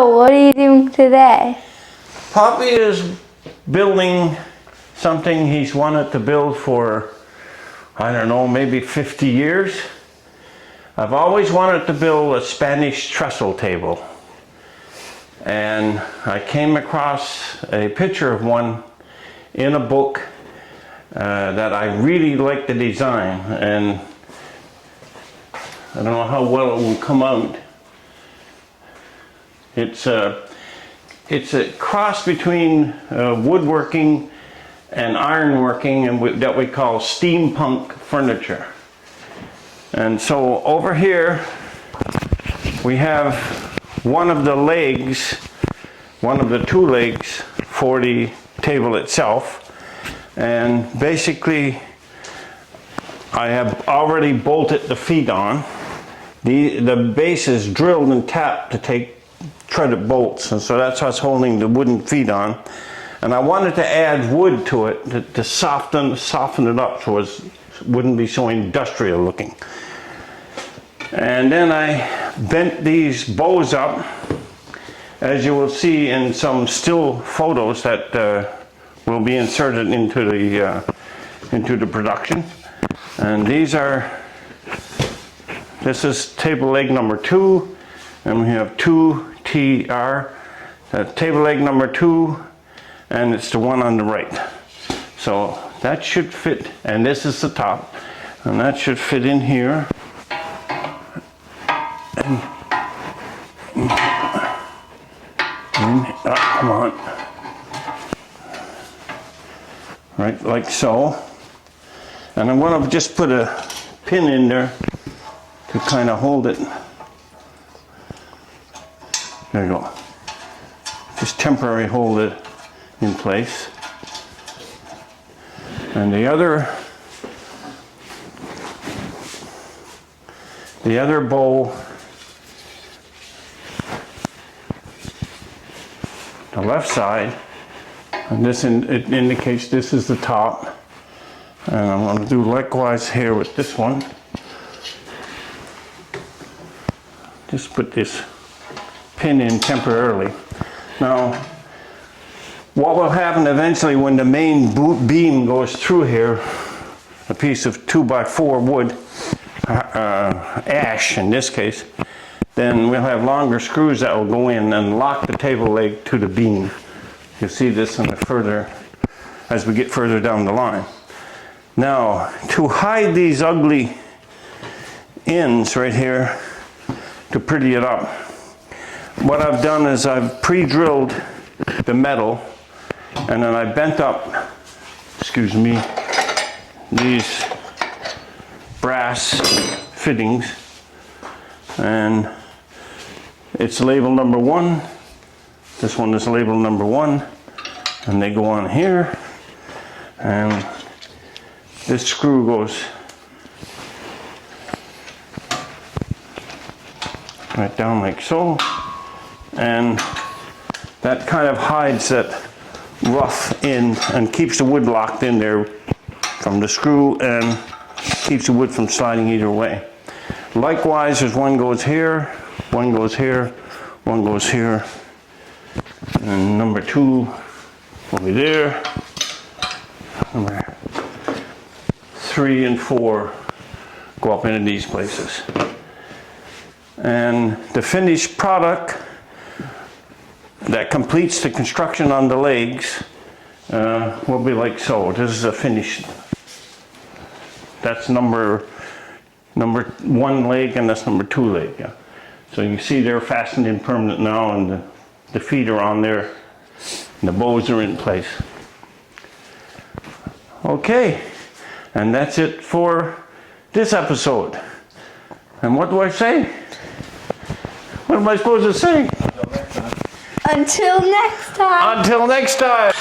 So, what are you doing today? Poppy is building something he's wanted to build for, I don't know, maybe 50 years. I've always wanted to build a Spanish trestle table. And I came across a picture of one in a book that I really liked the design, and I don't know how well it will come out. It's a cross between woodworking and ironworking, and that we call steampunk furniture. And so over here we have one of the legs, one of the two legs for the table itself. And basically I have already bolted the feet on. The base is drilled and tapped to take threaded bolts, and so that's what's holding the wooden feet on. And I wanted to add wood to it to soften it up so it wouldn't be so industrial looking. And then I bent these bows up, as you will see in some still photos that will be inserted into the production. And this is table leg number 2, and we have 2 TR. That's table leg number 2, and it's the one on the right. So that should fit, and this is the top, and that should fit in here. Come on. Right, like so. And I'm going to just put a pin in there to kind of hold it. There you go. Just temporarily hold it in place. And the other bow, the left side, and it indicates this is the top. And I'm going to do likewise here with this one. Just put this pin in temporarily. Now, what will happen eventually when the main beam goes through here, a piece of 2x4 wood, ash in this case, then we'll have longer screws that will go in and lock the table leg to the beam. You'll see this as we get further down the line. Now, to hide these ugly ends right here, to pretty it up, what I've done is I've pre-drilled the metal, and then I bent up, excuse me, these brass fittings, and it's label number 1. This one is label number 1, and they go on here, and this screw goes right down like so, and that kind of hides that rough end and keeps the wood locked in there from the screw and keeps the wood from sliding either way. Likewise, there's one goes here, one goes here, one goes here, and number 2 will be there. Number 3 and 4 go up into these places. And the finished product that completes the construction on the legs will be like so. This is a finished. That's number 1 leg, and that's number 2 leg. Yeah. So you see they're fastened in permanent now, and the feet are on there, and the bows are in place. Okay, and that's it for this episode. And what do I say? What am I supposed to say? Until next time. Until next time.